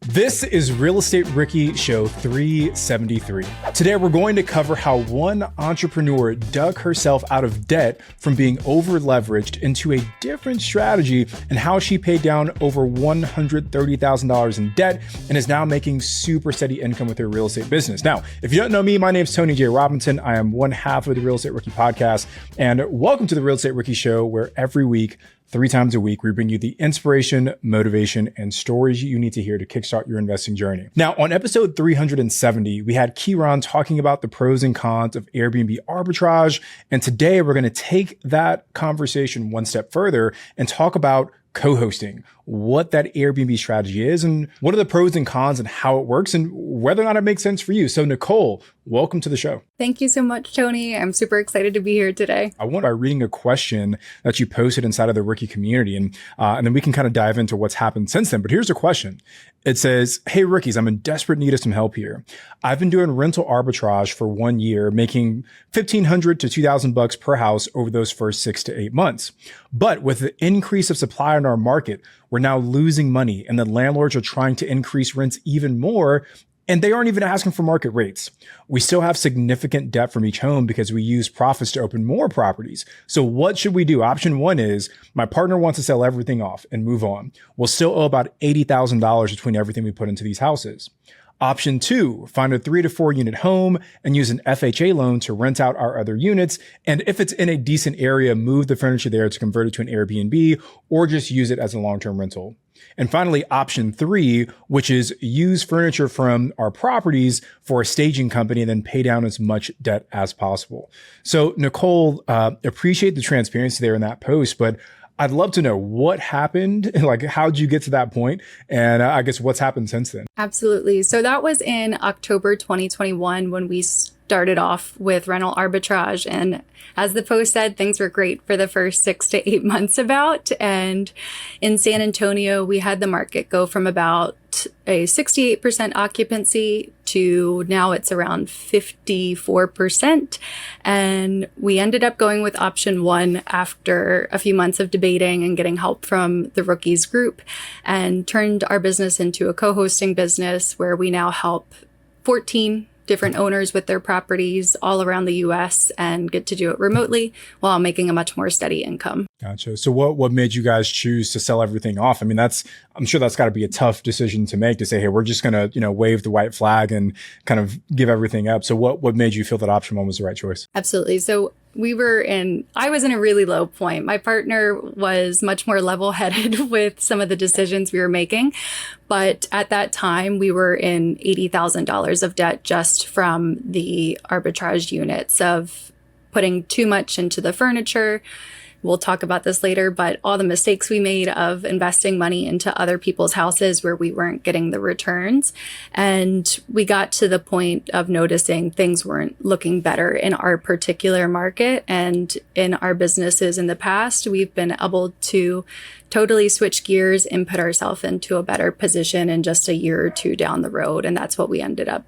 This is Real Estate Ricky Show 373. Today, we're going to cover how one entrepreneur dug herself out of debt from being over-leveraged into a different strategy and how she paid down over $130,000 in debt and is now making super steady income with her real estate business. Now, if you don't know me, my name is Tony J. Robinson. I am one half of the Real Estate Ricky podcast, and welcome to the Real Estate Ricky Show, where every week, 3 times a week, we bring you the inspiration, motivation, and stories you need to hear to kickstart your investing journey. Now, on episode 370, we had Kieran talking about the pros and cons of Airbnb arbitrage. And today we're going to take that conversation one step further and talk about co-hosting, what that Airbnb strategy is, and what are the pros and cons and how it works and whether or not it makes sense for you. So Nicole, welcome to the show. Thank you so much, Tony. I'm super excited to be here today. I want by reading a question that you posted inside of the Ricky community, and then we can kind of dive into what's happened since then. But here's the question. It says, "Hey, Rickies, I'm in desperate need of some help here. I've been doing rental arbitrage for 1 year, making $1,500 to $2,000 per house over those first 6 to 8 months. But with the increase of supply in our market, we're now losing money, and the landlords are trying to increase rents even more, and they aren't even asking for market rates. We still have significant debt from each home because we use profits to open more properties. So what should we do? Option 1 is my partner wants to sell everything off and move on. We'll still owe about $80,000 between everything we put into these houses. Option 2, find a 3 to 4 unit home and use an FHA loan to rent out our other units. And if it's in a decent area, move the furniture there to convert it to an Airbnb or just use it as a long-term rental. And finally, option 3, which is use furniture from our properties for a staging company and then pay down as much debt as possible." So Nicole, appreciate the transparency there in that post, but I'd love to know what happened, like how'd you get to that point? And I guess what's happened since then? Absolutely. So that was in October 2021 when we started off with rental arbitrage. And as the post said, things were great for the first 6 to 8 months about. And in San Antonio, we had the market go from about a 68% occupancy to now it's around 54%. And we ended up going with option 1 after a few months of debating and getting help from the Rookies group, and turned our business into a co-hosting business where we now help 14 different owners with their properties all around the US and get to do it remotely while making a much more steady income. Gotcha. So what made you guys choose to sell everything off? I mean, I'm sure that's got to be a tough decision to make, to say, hey, we're just going to, wave the white flag and kind of give everything up. So what made you feel that option 1 was the right choice? Absolutely. So I was in a really low point. My partner was much more level-headed with some of the decisions we were making. But at that time, we were in $80,000 of debt just from the arbitrage units, of putting too much into the furniture. We'll talk about this later, but all the mistakes we made of investing money into other people's houses where we weren't getting the returns. And we got to the point of noticing things weren't looking better in our particular market. And in our businesses in the past, we've been able to totally switch gears and put ourselves into a better position in just a year or 2 down the road. And that's what we ended up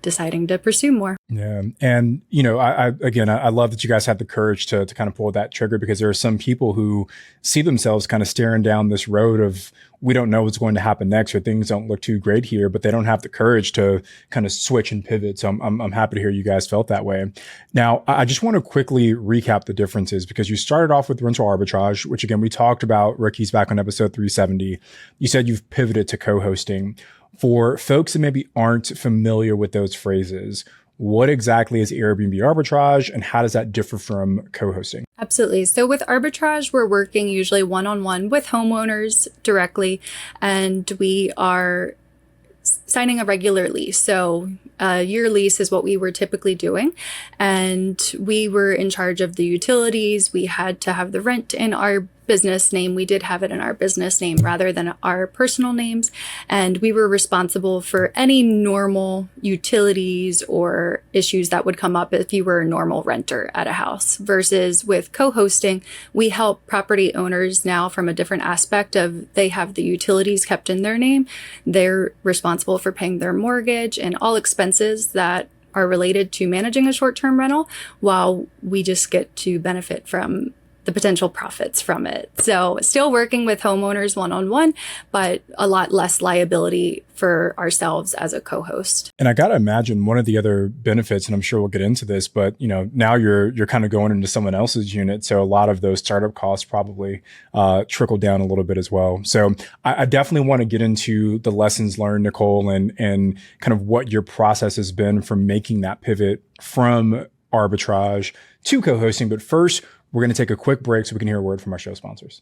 deciding to pursue more. Yeah. And, I love that you guys had the courage to kind of pull that trigger, because there are some people who see themselves kind of staring down this road of, we don't know what's going to happen next, or things don't look too great here, but they don't have the courage to kind of switch and pivot. So I'm happy to hear you guys felt that way. Now, I just want to quickly recap the differences, because you started off with rental arbitrage, which again, we talked about Ricky's back on episode 370. You said you've pivoted to co-hosting. For folks that maybe aren't familiar with those phrases, what exactly is Airbnb arbitrage and how does that differ from co-hosting? Absolutely. So with arbitrage, we're working usually one-on-one with homeowners directly, and we are signing a regular lease. So a year lease is what we were typically doing. And we were in charge of the utilities. We had to have the rent in our business name. We did have it in our business name rather than our personal names. And we were responsible for any normal utilities or issues that would come up if you were a normal renter at a house. Versus with co-hosting, we help property owners now from a different aspect of, they have the utilities kept in their name. They're responsible for paying their mortgage and all expenses that are related to managing a short-term rental, while we just get to benefit from the potential profits from it. So still working with homeowners one-on-one, but a lot less liability for ourselves as a co-host. And I got to imagine one of the other benefits, and I'm sure we'll get into this, but now you're kind of going into someone else's unit. So a lot of those startup costs probably trickle down a little bit as well. So I definitely want to get into the lessons learned, Nicole, and kind of what your process has been from making that pivot from arbitrage to co-hosting. But first, we're going to take a quick break so we can hear a word from our show sponsors.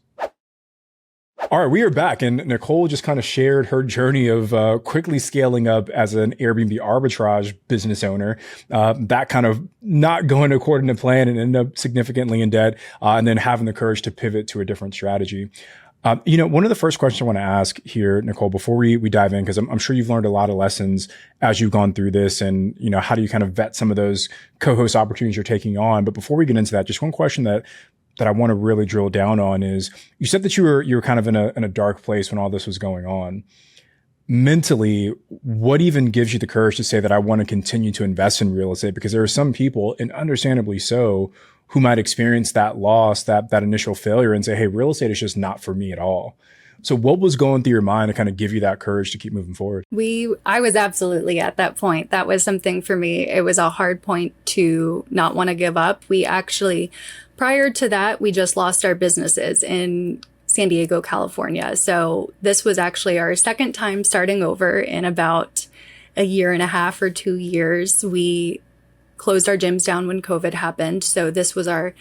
All right, we are back, and Nicole just kind of shared her journey of quickly scaling up as an Airbnb arbitrage business owner, that kind of not going according to plan and end up significantly in debt, and then having the courage to pivot to a different strategy. One of the first questions I want to ask here, Nicole, before we dive in, because I'm sure you've learned a lot of lessons as you've gone through this, and how do you kind of vet some of those co-host opportunities you're taking on? But before we get into that, just one question that I want to really drill down on is, you said that you were kind of in a dark place when all this was going on. Mentally, what even gives you the courage to say that I want to continue to invest in real estate? Because there are some people, and understandably so, who might experience that loss, that initial failure, and say, hey, real estate is just not for me at all. So what was going through your mind to kind of give you that courage to keep moving forward? I was absolutely at that point. That was something for me. It was a hard point to not want to give up. We actually, prior to that, we just lost our businesses in San Diego, California. So this was actually our second time starting over in about a year and a half or 2 years. We closed our gyms down when COVID happened. So this was our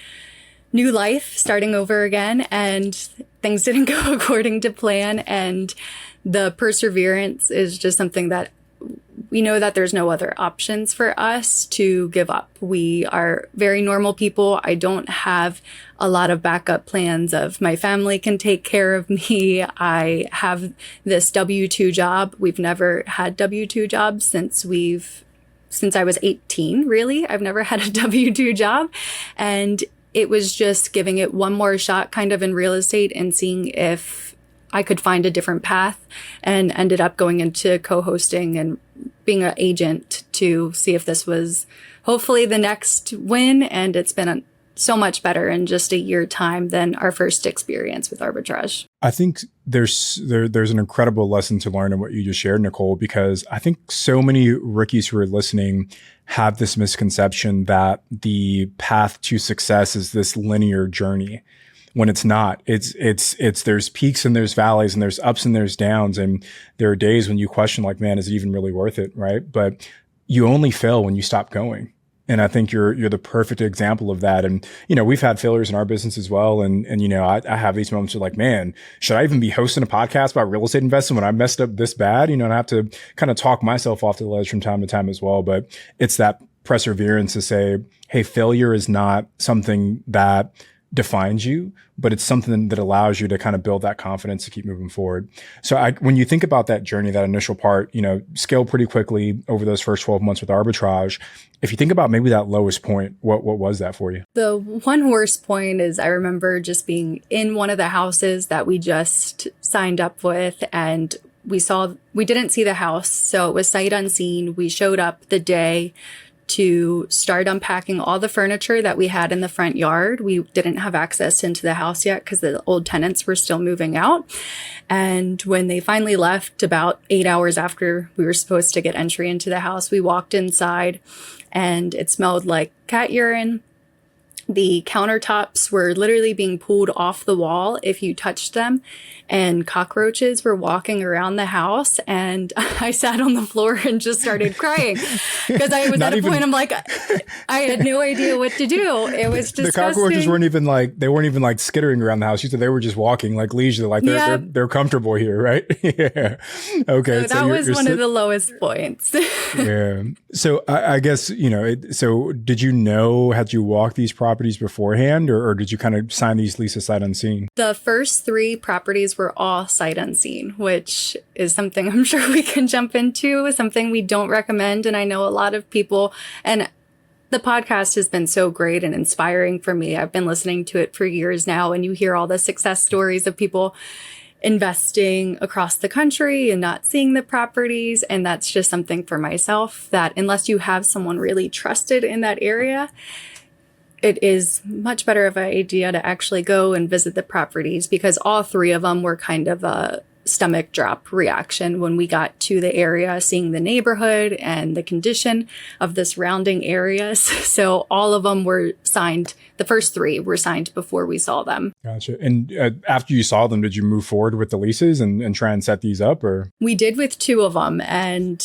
new life, starting over again, and things didn't go according to plan. And the perseverance is just something that we know that there's no other options for us to give up. We are very normal people. I don't have a lot of backup plans of my family can take care of me. I have this W-2 job. We've never had W-2 jobs since I was 18, really. I've never had a W-2 job. And it was just giving it one more shot kind of in real estate and seeing if I could find a different path, and ended up going into co-hosting and being an agent to see if this was hopefully the next win. And it's been so much better in just a year time than our first experience with arbitrage. I think there's an incredible lesson to learn in what you just shared, Nicole, because I think so many rookies who are listening have this misconception that the path to success is this linear journey, when it's not. It's there's peaks and there's valleys and there's ups and there's downs. And there are days when you question, like, man, is it even really worth it? Right. But you only fail when you stop going. And I think you're the perfect example of that. And, we've had failures in our business as well. And I have these moments of like, man, should I even be hosting a podcast about real estate investing when I messed up this bad? And I have to kind of talk myself off the ledge from time to time as well. But it's that perseverance to say, hey, failure is not something that defines you, but it's something that allows you to kind of build that confidence to keep moving forward. So when you think about that journey, that initial part, scaled pretty quickly over those first 12 months with arbitrage. If you think about maybe that lowest point, what was that for you? The one worst point is I remember just being in one of the houses that we just signed up with, and we didn't see the house. So it was sight unseen. We showed up the day to start unpacking all the furniture that we had in the front yard. We didn't have access into the house yet because the old tenants were still moving out. And when they finally left, about 8 hours after we were supposed to get entry into the house, we walked inside and it smelled like cat urine. The countertops were literally being pulled off the wall if you touched them, and cockroaches were walking around the house. And I sat on the floor and just started crying because I was at a point, I'm like, I had no idea what to do. It was disgusting. The cockroaches weren't even skittering around the house. You said they were just walking like leisurely, like they're comfortable here, right? Yeah. Okay. So that was one of the lowest points. Yeah. So I guess, so did had you walked these properties beforehand, or did you kind of sign these leases sight unseen? The first 3 properties were all sight unseen, which is something I'm sure we can jump into, something we don't recommend. And I know a lot of people, and the podcast has been so great and inspiring for me. I've been listening to it for years now, and you hear all the success stories of people investing across the country and not seeing the properties. And that's just something for myself that unless you have someone really trusted in that area, it is much better of an idea to actually go and visit the properties, because all three of them were kind of a stomach drop reaction when we got to the area, seeing the neighborhood and the condition of the surrounding areas. So all of them were signed. The first three were signed before we saw them. Gotcha. And after you saw them, did you move forward with the leases and try and set these up, or? We did with two of them. And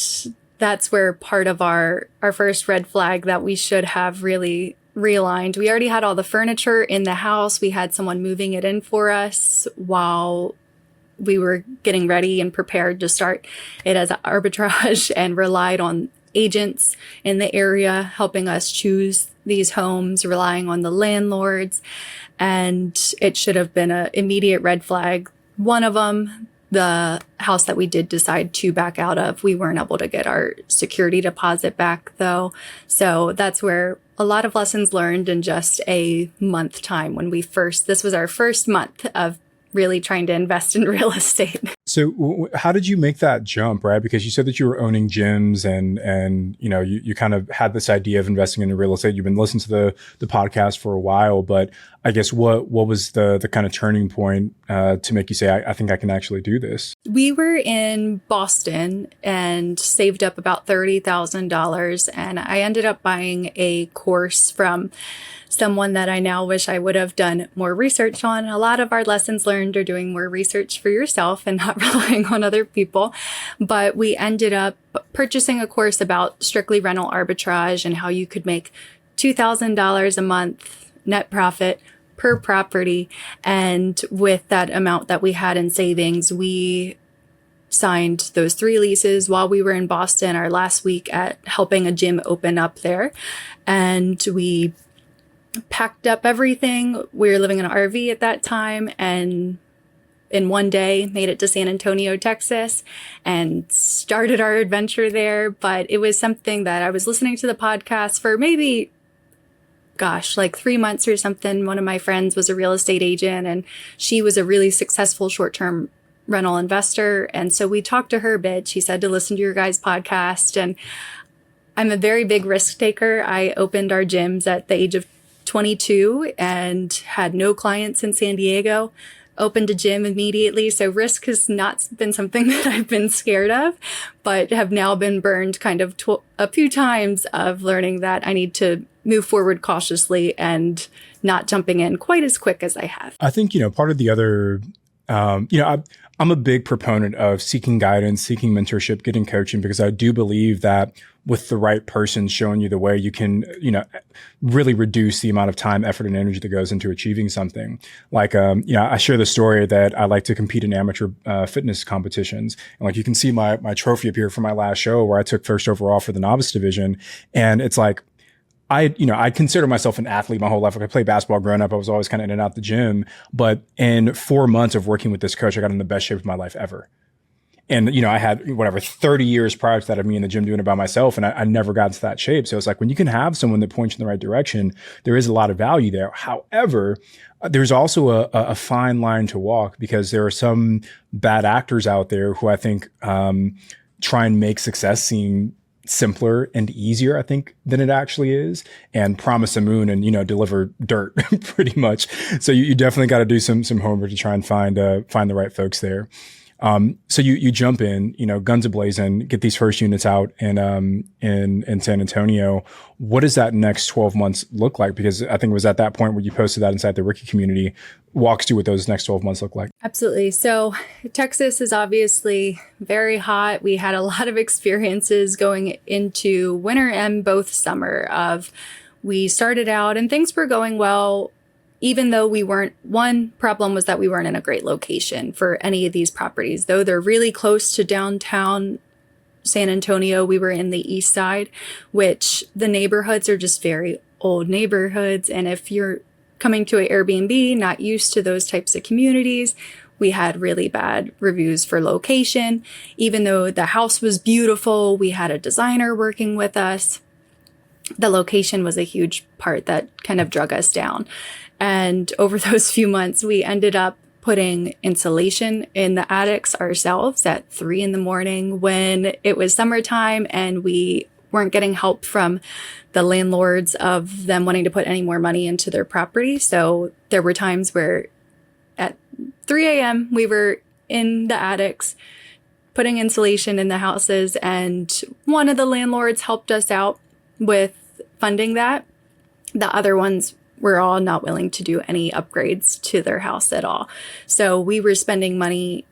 that's where part of our first red flag that we should have really realigned. We already had all the furniture in the house. We had someone moving it in for us while we were getting ready and prepared to start it as an arbitrage, and relied on agents in the area helping us choose these homes, relying on the landlords. And it should have been an immediate red flag. One of them, the house that we did decide to back out of, we weren't able to get our security deposit back though. So that's where a lot of lessons learned in just a month time when this was our first month of really trying to invest in real estate. So how did you make that jump, right? Because you said that you were owning gyms and you kind of had this idea of investing in real estate. You've been listening to the podcast for a while, but I guess what was the kind of turning point to make you say, I think I can actually do this? We were in Boston and saved up about $30,000, and I ended up buying a course from someone that I now wish I would have done more research on. A lot of our lessons learned are doing more research for yourself and not relying on other people. But we ended up purchasing a course about strictly rental arbitrage and how you could make $2,000 a month net profit per property. And with that amount that we had in savings, we signed those 3 leases while we were in Boston, our last week at helping a gym open up there. And we packed up everything. We were living in an RV at that time, and in one day made it to San Antonio, Texas, and started our adventure there. But it was something that I was listening to the podcast for maybe, like 3 months or something. One of my friends was a real estate agent, and she was a really successful short-term rental investor. And so we talked to her a bit. She said to listen to your guys' podcast. And I'm a very big risk taker. I opened our gyms at the age of 22 and had no clients in San Diego, opened a gym immediately. So risk has not been something that I've been scared of, but have now been burned kind of a few times of learning that I need to move forward cautiously and not jumping in quite as quick as I have. I think, part of the other, I'm a big proponent of seeking guidance, seeking mentorship, getting coaching, because I do believe that with the right person showing you the way, you can, really reduce the amount of time, effort, and energy that goes into achieving something. Like, I share the story that I like to compete in amateur fitness competitions. And like, you can see my trophy up here from my last show where I took first overall for the novice division. And it's like, I consider myself an athlete my whole life. Like I played basketball growing up. I was always kind of in and out the gym. But in 4 months of working with this coach, I got in the best shape of my life ever. And, I had 30 years prior to that of me in the gym doing it by myself. And I never got into that shape. So it's like when you can have someone that points you in the right direction, there is a lot of value there. However, there's also a fine line to walk, because there are some bad actors out there who I think try and make success seem simpler and easier, I think, than it actually is, and promise a moon and, deliver dirt pretty much. So you definitely got to do some homework to try and find the right folks there. So you jump in, guns a-blazing, get these first units out in San Antonio. What does that next 12 months look like? Because I think it was at that point where you posted that inside the Rookie community. Walk us through what those next 12 months look like. Absolutely. So Texas is obviously very hot. We had a lot of experiences going into winter and both summer we started out and things were going well. Even though one problem was that we weren't in a great location for any of these properties. Though they're really close to downtown San Antonio, we were in the east side, which the neighborhoods are just very old neighborhoods. And if you're coming to an Airbnb, not used to those types of communities, we had really bad reviews for location. Even though the house was beautiful, we had a designer working with us. The location was a huge part that kind of drug us down. And over those few months, we ended up putting insulation in the attics ourselves at 3 a.m. when it was summertime, and we weren't getting help from the landlords of them wanting to put any more money into their property. So there were times where at 3 a.m. we were in the attics putting insulation in the houses, and one of the landlords helped us out with funding that. The other ones were all not willing to do any upgrades to their house at all. So we were spending money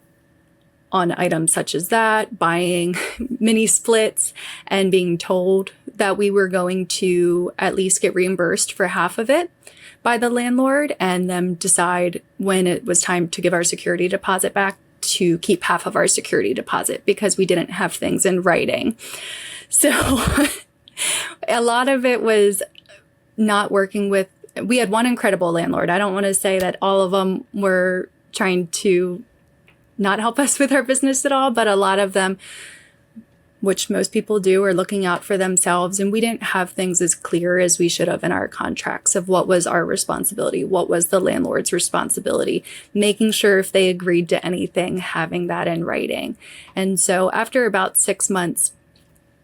on items such as that, buying mini splits, and being told that we were going to at least get reimbursed for half of it by the landlord, and then decide when it was time to give our security deposit back to keep half of our security deposit because we didn't have things in writing. So a lot of it was not working with, we had one incredible landlord. I don't want to say that all of them were trying to not help us with our business at all, but a lot of them, which most people do, are looking out for themselves. And we didn't have things as clear as we should have in our contracts of what was our responsibility, what was the landlord's responsibility, making sure if they agreed to anything, having that in writing. And so after about 6 months,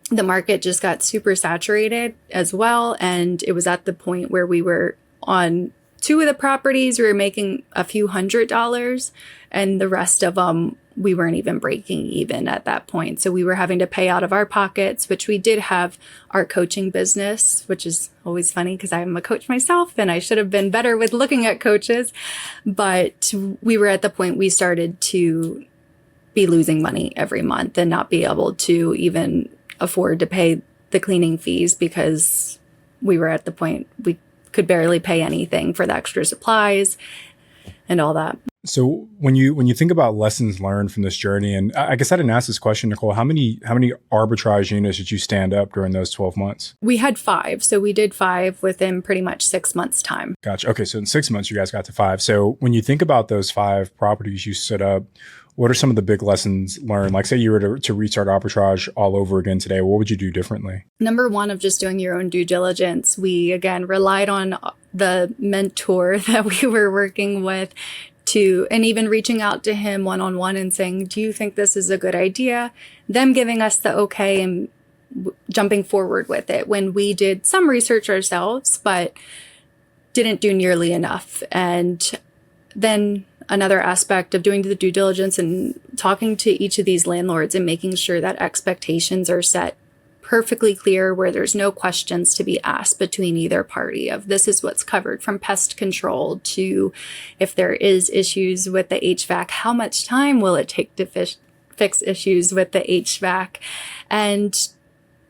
the market just got super saturated as well. And it was at the point where we were on 2 of the properties, we were making a few $100s, and the rest of them, we weren't even breaking even at that point. So we were having to pay out of our pockets, which we did have our coaching business, which is always funny because I'm a coach myself and I should have been better with looking at coaches. But we were at the point we started to be losing money every month and not be able to even afford to pay the cleaning fees because we were at the point we could barely pay anything for the extra supplies and all that. So when you think about lessons learned from this journey, and I guess I didn't ask this question, Nicole, how many arbitrage units did you stand up during those 12 months? We had 5. So we did 5 within pretty much 6 months time. Gotcha. Okay. So in 6 months, you guys got to 5. So when you think about those 5 properties you stood up, what are some of the big lessons learned? Like say you were to restart arbitrage all over again today, what would you do differently? Number one, of just doing your own due diligence. We, again, relied on the mentor that we were working with and even reaching out to him one-on-one and saying, do you think this is a good idea? Them giving us the okay and jumping forward with it when we did some research ourselves, but didn't do nearly enough. And then another aspect of doing the due diligence and talking to each of these landlords and making sure that expectations are set perfectly clear where there's no questions to be asked between either party of this is what's covered, from pest control to if there is issues with the HVAC, how much time will it take to fix issues with the HVAC, and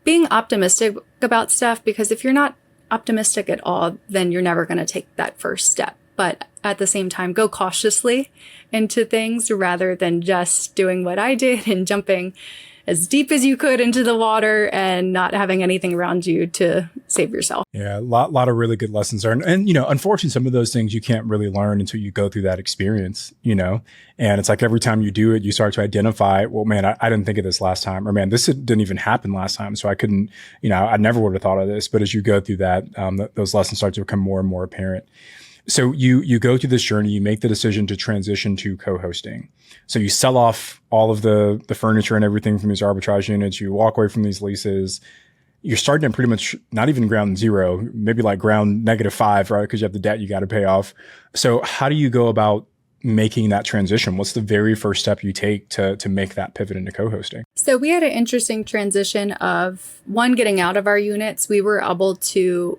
being optimistic about stuff, because if you're not optimistic at all, then you're never going to take that first step. But at the same time, go cautiously into things rather than just doing what I did and jumping as deep as you could into the water and not having anything around you to save yourself. Yeah, a lot of really good lessons learned. And, unfortunately, some of those things you can't really learn until you go through that experience, and it's like every time you do it, you start to identify, well, man, I didn't think of this last time, or man, this didn't even happen last time. So I couldn't, I never would have thought of this. But as you go through that, those lessons start to become more and more apparent. So you go through this journey, you make the decision to transition to co-hosting. So you sell off all of the furniture and everything from these arbitrage units. You walk away from these leases. You're starting at pretty much not even ground zero, maybe like ground -5, right? Because you have the debt you got to pay off. So how do you go about making that transition? What's the very first step you take to make that pivot into co-hosting? So we had an interesting transition of getting out of our units. We were able to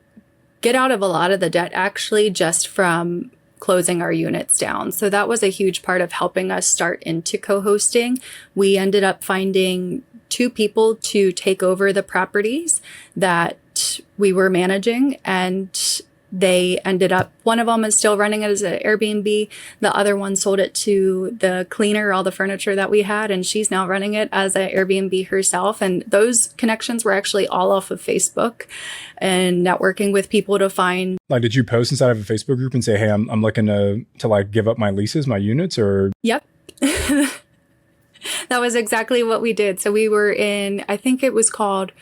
get out of a lot of the debt actually just from closing our units down. So that was a huge part of helping us start into co-hosting. We ended up finding 2 people to take over the properties that we were managing, and they ended up, one of them is still running it as an Airbnb. The other one sold it to the cleaner, all the furniture that we had, and she's now running it as an Airbnb herself. And those connections were actually all off of Facebook and networking with people to find. Like, did you post inside of a Facebook group and say, hey, I'm looking to like give up my leases, my units, or? Yep. That was exactly what we did. So we were in, I think it was called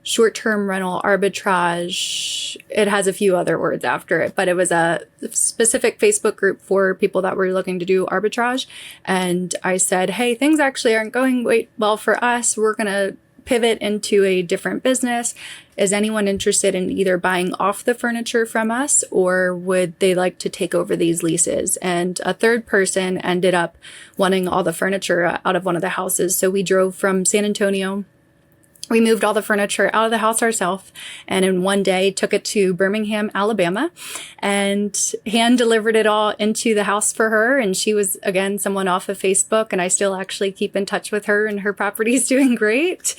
short-term rental arbitrage. It has a few other words after it, but it was a specific Facebook group for people that were looking to do arbitrage. And I said, hey, things actually aren't going well for us. We're going to pivot into a different business? Is anyone interested in either buying off the furniture from us, or would they like to take over these leases? And a third person ended up wanting all the furniture out of one of the houses. So we drove from San Antonio. We moved all the furniture out of the house ourselves, and in one day took it to Birmingham, Alabama, and hand delivered it all into the house for her. And she was, again, someone off of Facebook, and I still actually keep in touch with her, and her property's doing great.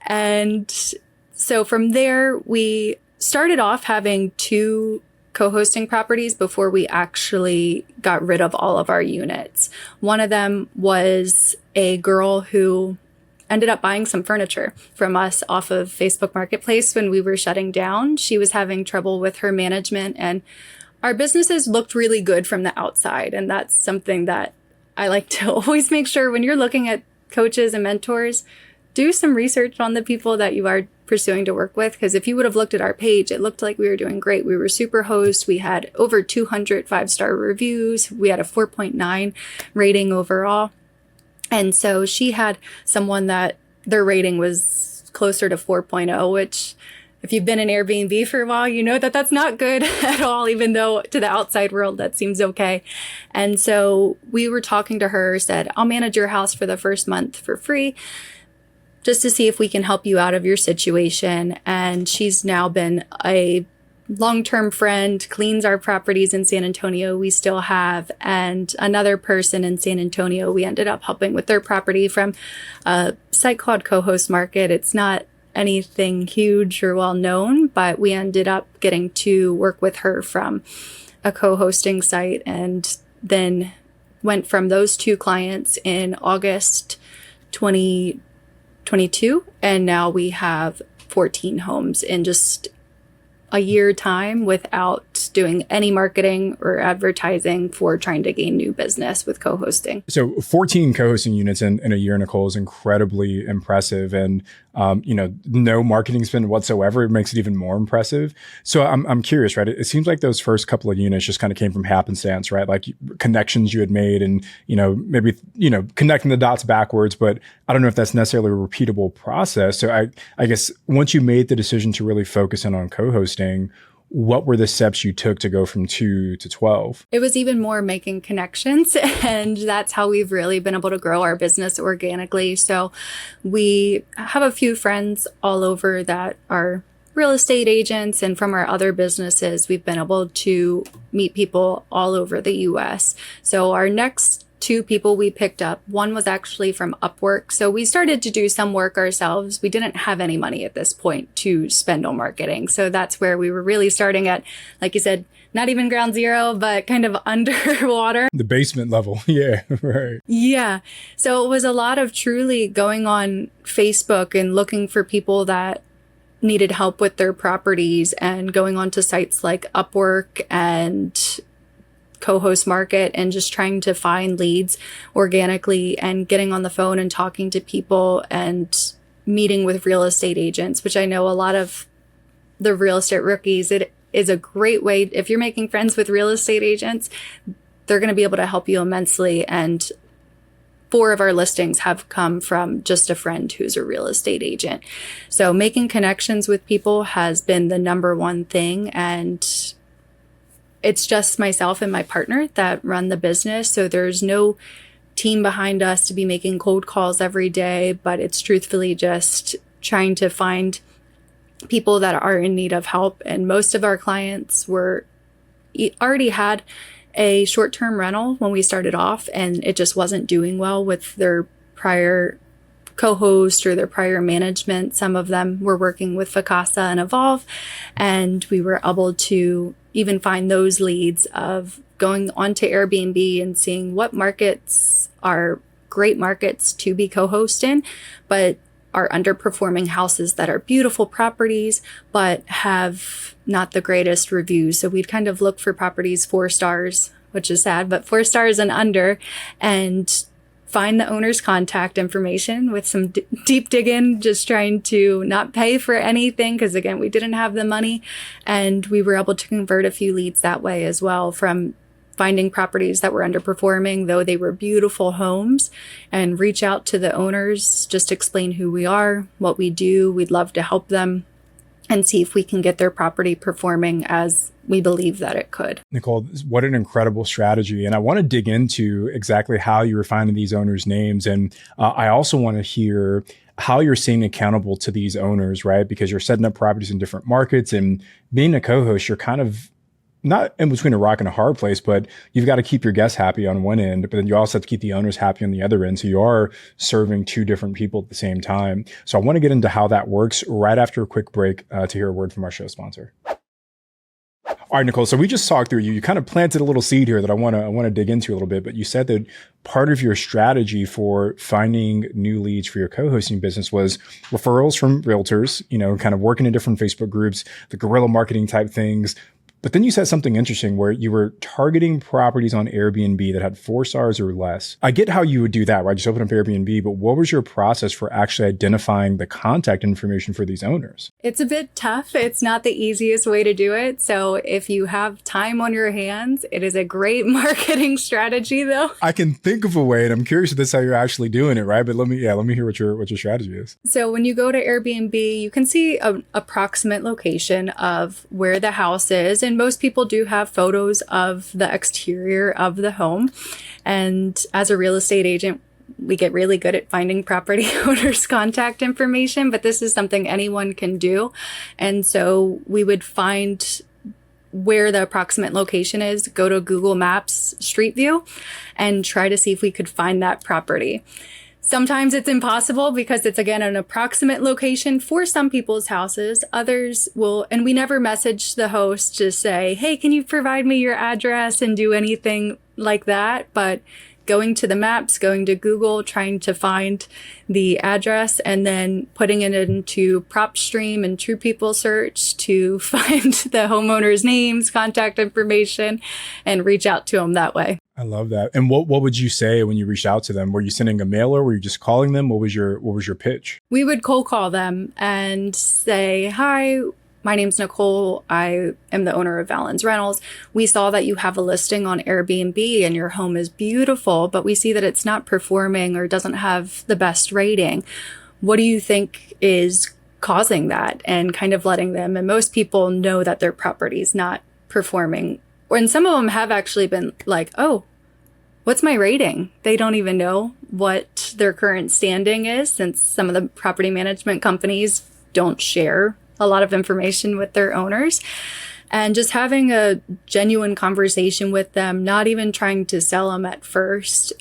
And so from there, we started off having 2 co-hosting properties before we actually got rid of all of our units. One of them was a girl who ended up buying some furniture from us off of Facebook Marketplace when we were shutting down. She was having trouble with her management, and our businesses looked really good from the outside. And that's something that I like to always make sure when you're looking at coaches and mentors, do some research on the people that you are pursuing to work with. Because if you would have looked at our page, it looked like we were doing great. We were super host. We had over 200 5-star reviews. We had a 4.9 rating overall. And so she had someone that their rating was closer to 4.0, which if you've been in Airbnb for a while, you know that that's not good at all, even though to the outside world, that seems okay. And so we were talking to her, said, I'll manage your house for the first month for free, just to see if we can help you out of your situation. And she's now been a long-term friend, cleans our properties in San Antonio we still have, and another person in San Antonio we ended up helping with their property from a site called Co-Host Market. It's not anything huge or well known, but we ended up getting to work with her from a co-hosting site, and then went from those 2 clients in August 2022, and now we have 14 homes in just a year time without doing any marketing or advertising for trying to gain new business with co-hosting. So 14 co-hosting units in a year, Nicole, is incredibly impressive. And, no marketing spend whatsoever. It makes it even more impressive. So I'm curious, right? It seems like those first couple of units just kind of came from happenstance, right? Like connections you had made and, maybe, connecting the dots backwards, but I don't know if that's necessarily a repeatable process. So I guess once you made the decision to really focus in on co-hosting, what were the steps you took to go from 2 to 12? It was even more making connections, and that's how we've really been able to grow our business organically. So we have a few friends all over that are real estate agents, and from our other businesses, we've been able to meet people all over the US. So our next 2 people we picked up, one was actually from Upwork. So we started to do some work ourselves. We didn't have any money at this point to spend on marketing. So that's where we were really starting at, like you said, not even ground zero, but kind of underwater. The basement level. Yeah, right. Yeah. So it was a lot of truly going on Facebook and looking for people that needed help with their properties, and going on to sites like Upwork and Co-Host Market, and just trying to find leads organically, and getting on the phone and talking to people and meeting with real estate agents, which I know a lot of the real estate rookies, it is a great way. If you're making friends with real estate agents, they're going to be able to help you immensely. And 4 of our listings have come from just a friend who's a real estate agent. So making connections with people has been the number one thing. And it's just myself and my partner that run the business. So there's no team behind us to be making cold calls every day, but it's truthfully just trying to find people that are in need of help. And most of our clients already had a short-term rental when we started off, and it just wasn't doing well with their prior co-host or their prior management. Some of them were working with Vacasa and Evolve, and we were able to even find those leads of going onto Airbnb and seeing what markets are great markets to be co-host in, but are underperforming houses that are beautiful properties, but have not the greatest reviews. So we'd kind of look for properties 4 stars, which is sad, but 4 stars and under, and find the owner's contact information with some deep digging, just trying to not pay for anything. Because again, we didn't have the money, and we were able to convert a few leads that way as well from finding properties that were underperforming, though they were beautiful homes, and reach out to the owners, just explain who we are, what we do. We'd love to help them and see if we can get their property performing as we believe that it could. Nicole, what an incredible strategy. And I want to dig into exactly how you were finding these owners' names. And I also want to hear how you're staying accountable to these owners, right? Because you're setting up properties in different markets, and being a co-host, you're kind of not in between a rock and a hard place, but you've got to keep your guests happy on one end, but then you also have to keep the owners happy on the other end. So you are serving two different people at the same time. So I want to get into how that works right after a quick break to hear a word from our show sponsor. All right, Nicole. So we just talked through you kind of planted a little seed here that I want to dig into a little bit, but you said that part of your strategy for finding new leads for your co-hosting business was referrals from realtors, kind of working in different Facebook groups, the guerrilla marketing type things. But then you said something interesting where you were targeting properties on Airbnb that had 4 stars or less. I get how you would do that, right? Just open up Airbnb, but what was your process for actually identifying the contact information for these owners? It's a bit tough. It's not the easiest way to do it. So if you have time on your hands, it is a great marketing strategy though. I can think of a way, and I'm curious if this is how you're actually doing it, right? But let me hear what your strategy is. So when you go to Airbnb, you can see an approximate location of where the house is. And most people do have photos of the exterior of the home. And as a real estate agent, we get really good at finding property owners' contact information, but this is something anyone can do. And so we would find where the approximate location is, go to Google Maps Street View, and try to see if we could find that property. Sometimes it's impossible because it's, again, an approximate location for some people's houses. Others will, and we never message the host to say, hey, can you provide me your address and do anything like that? But going to the maps, going to Google, trying to find the address, and then putting it into PropStream and True People Search to find the homeowners' names, contact information, and reach out to them that way. I love that. And what would you say when you reached out to them? Were you sending a mailer? Were you just calling them? What was your pitch? We would cold call them and say, hi, my name's Nicole. I am the owner of Valens Rentals. We saw that you have a listing on Airbnb and your home is beautiful, but we see that it's not performing or doesn't have the best rating. What do you think is causing that? And kind of letting them, and most people know that their property's not performing. And some of them have actually been like, oh, what's my rating? They don't even know what their current standing is, since some of the property management companies don't share a lot of information with their owners. And just having a genuine conversation with them, not even trying to sell them at first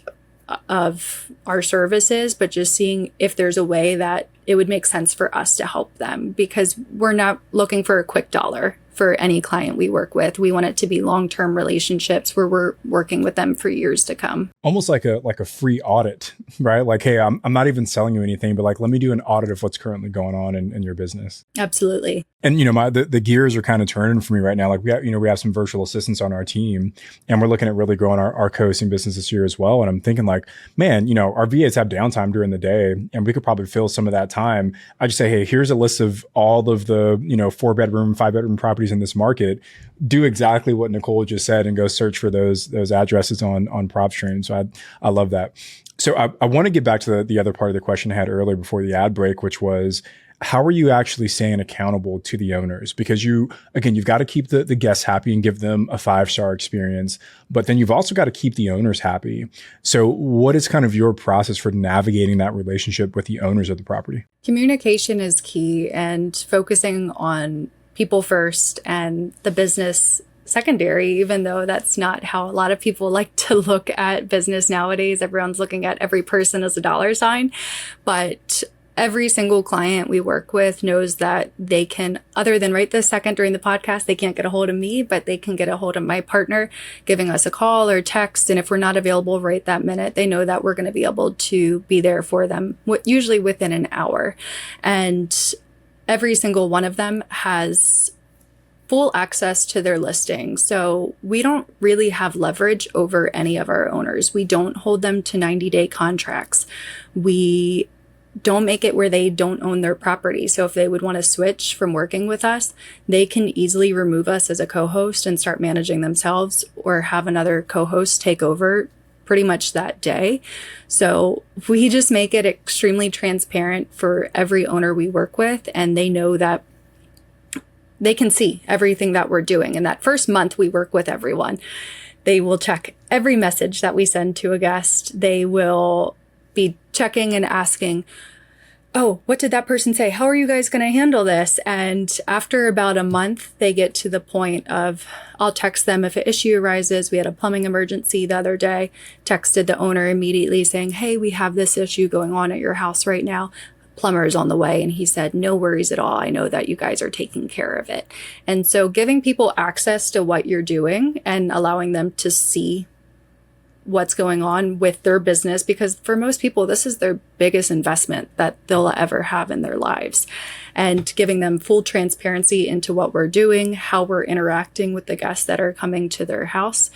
of our services, but just seeing if there's a way that it would make sense for us to help them, because we're not looking for a quick dollar for any client we work with. We want it to be long-term relationships where we're working with them for years to come. Almost like a free audit, right? Like, hey, I'm not even selling you anything, but like, let me do an audit of what's currently going on in your business. Absolutely. And, the gears are kind of turning for me right now. Like we have some virtual assistants on our team, and we're looking at really growing our co-hosting business this year as well. And I'm thinking like, man, our VAs have downtime during the day, and we could probably fill some of that time. I just say, hey, here's a list of all of the, 4-bedroom, 5-bedroom properties in this market. Do exactly what Nicole just said and go search for those addresses on PropStream. So I love that. So I want to get back to the other part of the question I had earlier before the ad break, which was, how are you actually staying accountable to the owners? Because you've got to keep the guests happy and give them a 5-star experience, but then you've also got to keep the owners happy. So what is kind of your process for navigating that relationship with the owners of the property? Communication is key, and focusing on people first and the business secondary, even though that's not how a lot of people like to look at business nowadays. Everyone's looking at every person as a dollar sign, but every single client we work with knows that they can, other than right this second during the podcast, they can't get a hold of me, but they can get a hold of my partner, giving us a call or text. And if we're not available right that minute, they know that we're going to be able to be there for them, usually within an hour. And every single one of them has full access to their listing. So we don't really have leverage over any of our owners. We don't hold them to 90-day contracts. We don't make it where they don't own their property. So if they would want to switch from working with us, they can easily remove us as a co-host and start managing themselves, or have another co-host take over pretty much that day. So we just make it extremely transparent for every owner we work with, and they know that they can see everything that we're doing. And that first month we work with everyone, they will check every message that we send to a guest. They will be checking and asking, oh, what did that person say? How are you guys going to handle this? And after about a month, they get to the point of, I'll text them if an issue arises. We had a plumbing emergency the other day, texted the owner immediately saying, hey, we have this issue going on at your house right now. Plumber is on the way. And he said, no worries at all. I know that you guys are taking care of it. And so giving people access to what you're doing and allowing them to see what's going on with their business, because for most people, this is their biggest investment that they'll ever have in their lives. And giving them full transparency into what we're doing, how we're interacting with the guests that are coming to their house,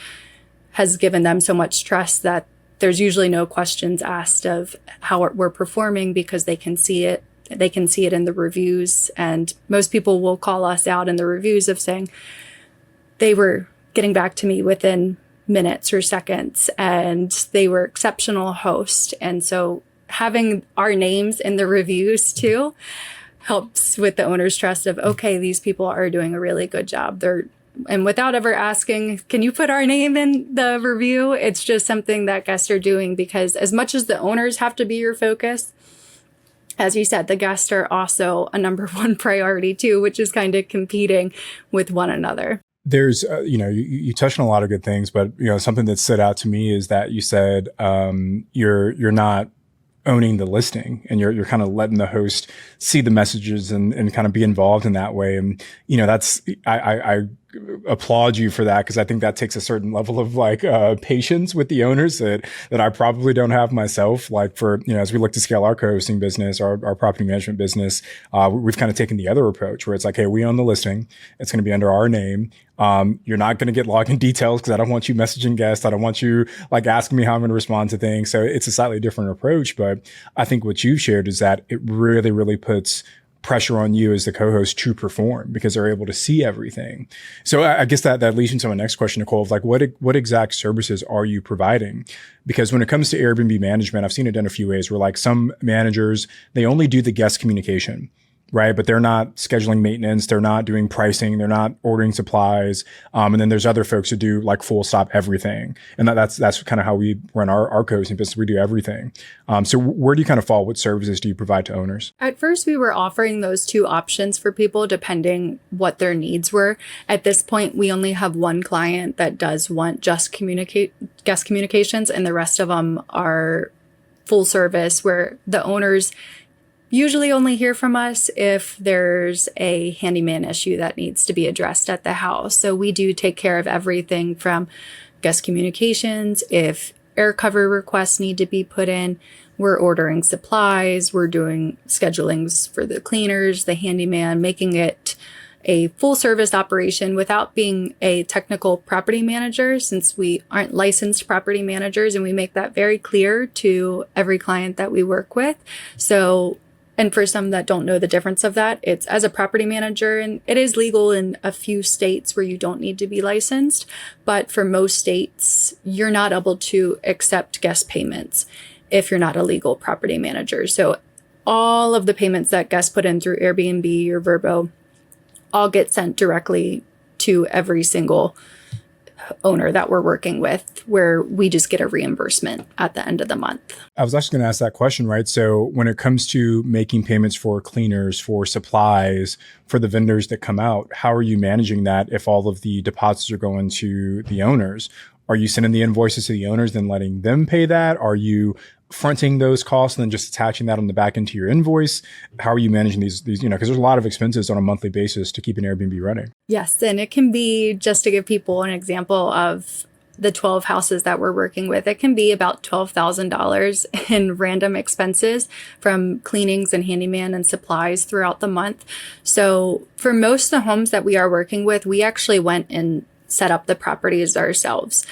has given them so much trust that there's usually no questions asked of how we're performing, because they can see it. They can see it in the reviews. And most people will call us out in the reviews of saying they were getting back to me within minutes or seconds, and they were exceptional hosts. And so having our names in the reviews too helps with the owner's trust of, okay, these people are doing a really good job. And without ever asking, can you put our name in the review? It's just something that guests are doing, because as much as the owners have to be your focus, as you said, the guests are also a number one priority too, which is kind of competing with one another. There's, you touched on a lot of good things, but, something that stood out to me is that you said, you're not owning the listing, and you're kind of letting the host see the messages and kind of be involved in that way. And, I applaud you for that, because I think that takes a certain level of patience with the owners that I probably don't have myself. Like for, as we look to scale our co-hosting business, our property management business, we've kind of taken the other approach where it's like, hey, we own the listing. It's going to be under our name. You're not going to get login details, because I don't want you messaging guests. I don't want you asking me how I'm going to respond to things. So it's a slightly different approach. But I think what you've shared is that it really, really puts pressure on you as the co-host to perform, because they're able to see everything. So I guess that leads into my next question, Nicole, of what exact services are you providing? Because when it comes to Airbnb management, I've seen it done a few ways where some managers, they only do the guest communication, right? But they're not scheduling maintenance. They're not doing pricing. They're not ordering supplies. And then there's other folks who do full stop everything. And that's kind of how we run our co-hosting business. We do everything. So where do you kind of fall? What services do you provide to owners? At first, we were offering those two options for people depending what their needs were. At this point, we only have one client that does want just guest communications, and the rest of them are full service, where the owners usually only hear from us if there's a handyman issue that needs to be addressed at the house. So we do take care of everything from guest communications. If air cover requests need to be put in, we're ordering supplies, we're doing schedulings for the cleaners, the handyman, making it a full service operation without being a technical property manager, since we aren't licensed property managers, and we make that very clear to every client that we work with. And for some that don't know the difference of that, it's as a property manager, and it is legal in a few states where you don't need to be licensed. But for most states, you're not able to accept guest payments if you're not a legal property manager. So all of the payments that guests put in through Airbnb or Vrbo all get sent directly to every single owner that we're working with, where we just get a reimbursement at the end of the month. I was actually going to ask that question, right? So when it comes to making payments for cleaners, for supplies, for the vendors that come out, how are you managing that if all of the deposits are going to the owners? Are you sending the invoices to the owners, then letting them pay that? Are you fronting those costs and then just attaching that on the back end to your invoice? How are you managing these, because there's a lot of expenses on a monthly basis to keep an Airbnb running. Yes. And it can be, just to give people an example of the 12 houses that we're working with, it can be about $12,000 in random expenses from cleanings and handyman and supplies throughout the month. So for most of the homes that we are working with, we actually went and set up the properties ourselves.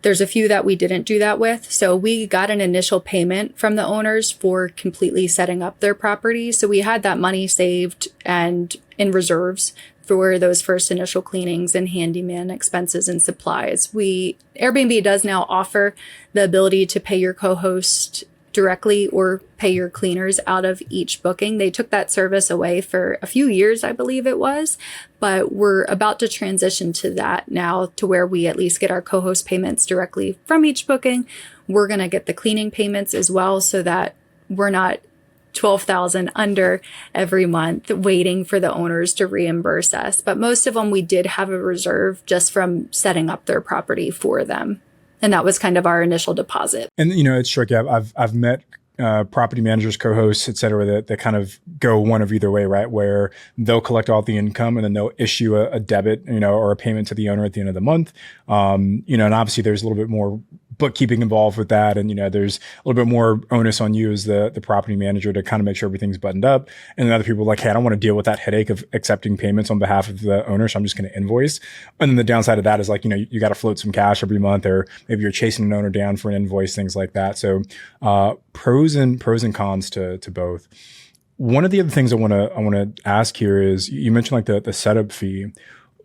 There's a few that we didn't do that with. So we got an initial payment from the owners for completely setting up their property. So we had that money saved and in reserves for those first initial cleanings and handyman expenses and supplies. Airbnb does now offer the ability to pay your co-host directly or pay your cleaners out of each booking. They took that service away for a few years, I believe it was, but we're about to transition to that now, to where we at least get our co-host payments directly from each booking. We're going to get the cleaning payments as well, so that we're not 12,000 under every month waiting for the owners to reimburse us. But most of them, we did have a reserve just from setting up their property for them. And that was kind of our initial deposit. And, it's tricky. I've met property managers, co-hosts, et cetera, that kind of go one of either way, right? Where they'll collect all the income and then they'll issue a debit, or a payment to the owner at the end of the month. And obviously there's a little bit more bookkeeping involved with that. And, there's a little bit more onus on you as the property manager to kind of make sure everything's buttoned up. And then other people are like, hey, I don't want to deal with that headache of accepting payments on behalf of the owner. So I'm just going to invoice. And then the downside of that is like, you got to float some cash every month, or maybe you're chasing an owner down for an invoice, things like that. So, pros and cons to both. One of the other things I want to ask here is, you mentioned like the setup fee.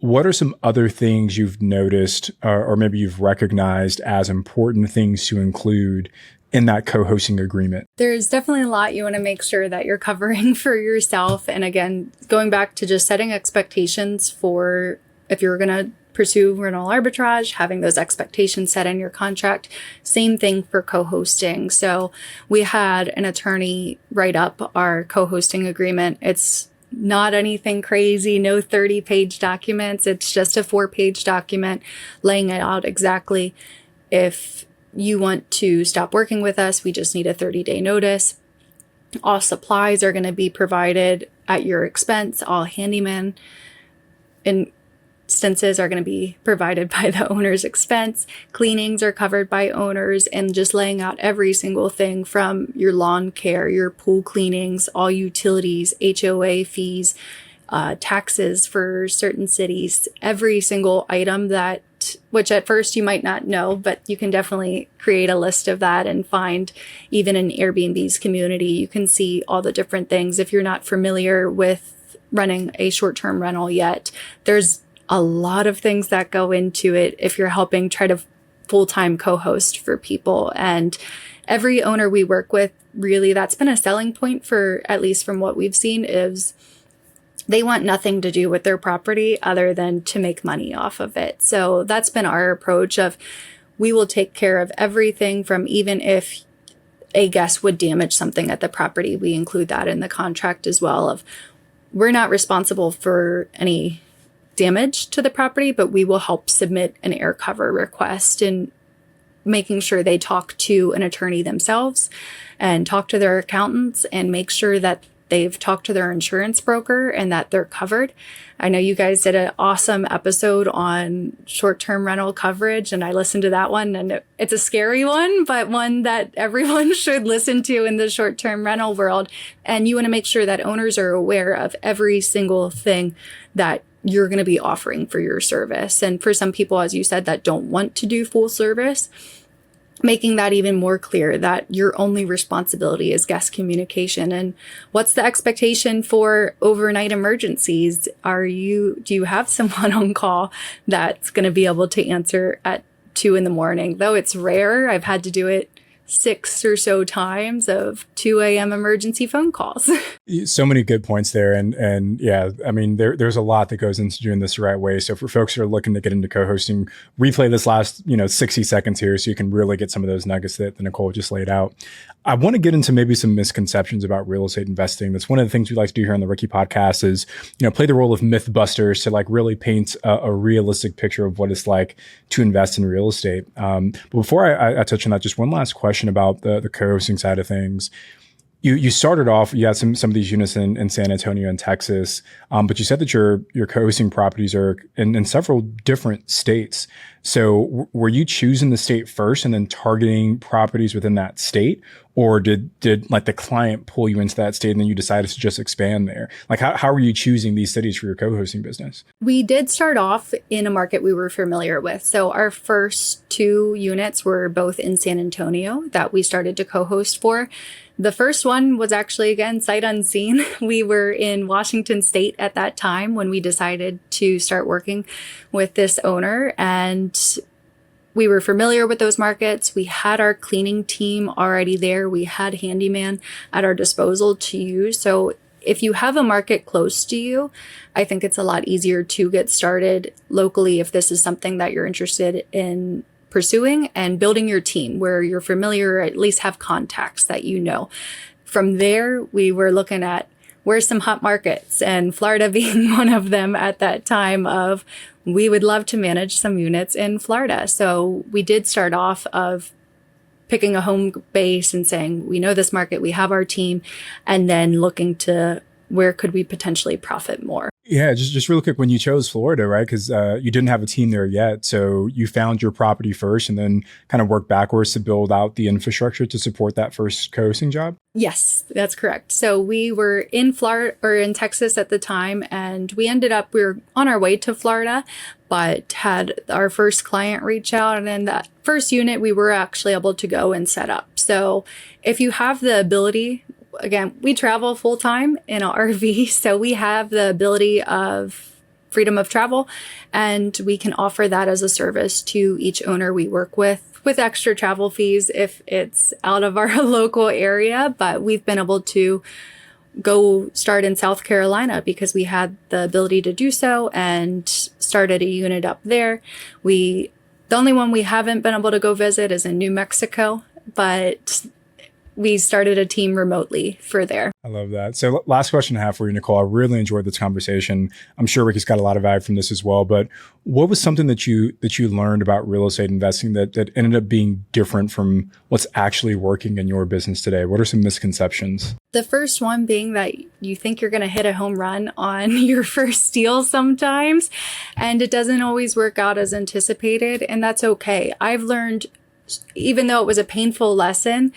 What are some other things you've noticed or maybe you've recognized as important things to include in that co-hosting agreement? There's definitely a lot you want to make sure that you're covering for yourself. And again, going back to just setting expectations for if you're going to pursue rental arbitrage, having those expectations set in your contract. Same thing for co-hosting. So we had an attorney write up our co-hosting agreement. It's not anything crazy, no 30-page documents. It's just a 4-page document laying it out exactly. If you want to stop working with us, we just need a 30-day notice. All supplies are going to be provided at your expense. All handyman instances are going to be provided by the owner's expense. Cleanings are covered by owners, and just laying out every single thing from your lawn care, your pool cleanings, all utilities, HOA fees, taxes for certain cities, every single item which at first you might not know, but you can definitely create a list of that and find. Even in Airbnb's community, you can see all the different things. If you're not familiar with running a short-term rental yet, there's a lot of things that go into it if you're helping try to full-time co-host for people. And every owner we work with, really, that's been a selling point for, at least from what we've seen, is they want nothing to do with their property other than to make money off of it. So that's been our approach of, we will take care of everything, from even if a guest would damage something at the property, we include that in the contract as well, of we're not responsible for any damage to the property, but we will help submit an air cover request, and making sure they talk to an attorney themselves and talk to their accountants and make sure that they've talked to their insurance broker and that they're covered. I know you guys did an awesome episode on short-term rental coverage, and I listened to that one, and it's a scary one, but one that everyone should listen to in the short-term rental world. And you want to make sure that owners are aware of every single thing that you're going to be offering for your service. And for some people, as you said, that don't want to do full service, making that even more clear that your only responsibility is guest communication. And what's the expectation for overnight emergencies? Do you have someone on call that's going to be able to answer at 2 a.m? Though it's rare, I've had to do it 6 or so times of 2 a.m. emergency phone calls. So many good points there. And yeah, I mean, there's a lot that goes into doing this the right way. So for folks who are looking to get into co-hosting, replay this last, 60 seconds here so you can really get some of those nuggets that Nicole just laid out. I want to get into maybe some misconceptions about real estate investing. That's one of the things we like to do here on the Rookie Podcast is, play the role of mythbusters to like really paint a realistic picture of what it's like to invest in real estate. But before I touch on that, just one last question about the co-hosting side of things. You started off, you had some of these units in San Antonio and Texas, but you said that your co-hosting properties are in several different states. So were you choosing the state first and then targeting properties within that state? Or did like the client pull you into that state and then you decided to just expand there? Like how were you choosing these cities for your co-hosting business? We did start off in a market we were familiar with. So our first 2 units were both in San Antonio that we started to co-host for. The first one was actually, again, sight unseen. We were in Washington State at that time when we decided to start working with this owner, and we were familiar with those markets. We had our cleaning team already there. We had handyman at our disposal to use. So if you have a market close to you, I think it's a lot easier to get started locally if this is something that you're interested in pursuing, and building your team where you're familiar, or at least have contacts that you know. From there, we were looking at where's some hot markets, and Florida being one of them at that time of we would love to manage some units in Florida. So we did start off of picking a home base and saying, we know this market, we have our team, and then looking to where could we potentially profit more. Yeah, just real quick, when you chose Florida, right? Because you didn't have a team there yet. So you found your property first and then kind of worked backwards to build out the infrastructure to support that first co-hosting job? Yes, that's correct. So we were in Florida or in Texas at the time, and we were on our way to Florida, but had our first client reach out. And then that first unit, we were actually able to go and set up. So if you have the ability, again, we travel full time in an RV, so we have the ability of freedom of travel, and we can offer that as a service to each owner we work with extra travel fees if it's out of our local area. But we've been able to go start in South Carolina because we had the ability to do so and started a unit up there. The only one we haven't been able to go visit is in New Mexico, but we started a team remotely for there. I love that. So last question I have for you, Nicole. I really enjoyed this conversation. I'm sure Ricky's got a lot of value from this as well, but what was something that you learned about real estate investing that ended up being different from what's actually working in your business today? What are some misconceptions? The first one being that you think you're going to hit a home run on your first deal sometimes, and it doesn't always work out as anticipated, and that's okay. I've learned, even though it was a painful lesson,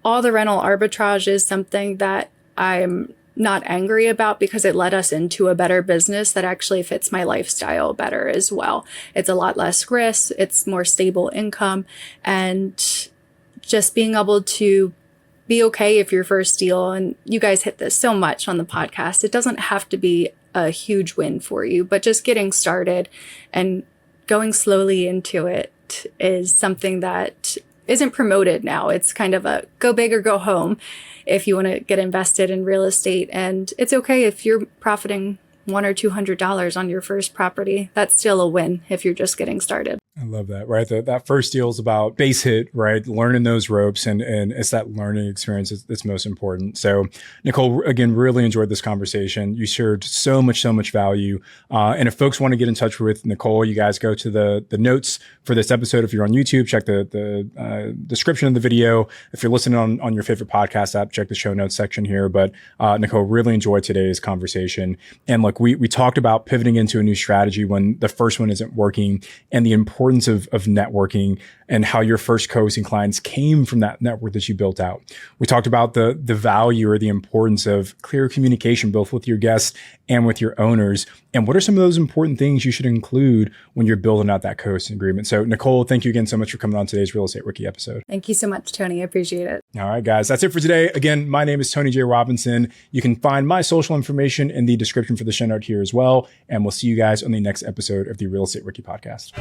all the rental arbitrage is something that I'm not angry about because it led us into a better business that actually fits my lifestyle better as well. It's a lot less risk, it's more stable income, and just being able to be okay if your first deal, and you guys hit this so much on the podcast, it doesn't have to be a huge win for you, but just getting started and going slowly into it is something that isn't promoted now. It's kind of a go big or go home if you want to get invested in real estate. And it's okay if you're profiting $100 or $200 on your first property. That's still a win if you're just getting started. I love that, right? That first deal is about base hit, right? Learning those ropes, and it's that learning experience that's most important. So Nicole, again, really enjoyed this conversation. You shared so much value. And if folks want to get in touch with Nicole, you guys go to the notes for this episode. If you're on YouTube, check the description of the video. If you're listening on your favorite podcast app, check the show notes section here. But Nicole, really enjoyed today's conversation. And look, we talked about pivoting into a new strategy when the first one isn't working, and the importance of networking and how your first co-hosting clients came from that network that you built out. We talked about the value or the importance of clear communication, both with your guests and with your owners. And what are some of those important things you should include when you're building out that co-hosting agreement? So Nicole, thank you again so much for coming on today's Real Estate Rookie episode. Thank you so much, Tony. I appreciate it. All right, guys, that's it for today. Again, my name is Tony J. Robinson. You can find my social information in the description for the show note here as well. And we'll see you guys on the next episode of the Real Estate Rookie podcast.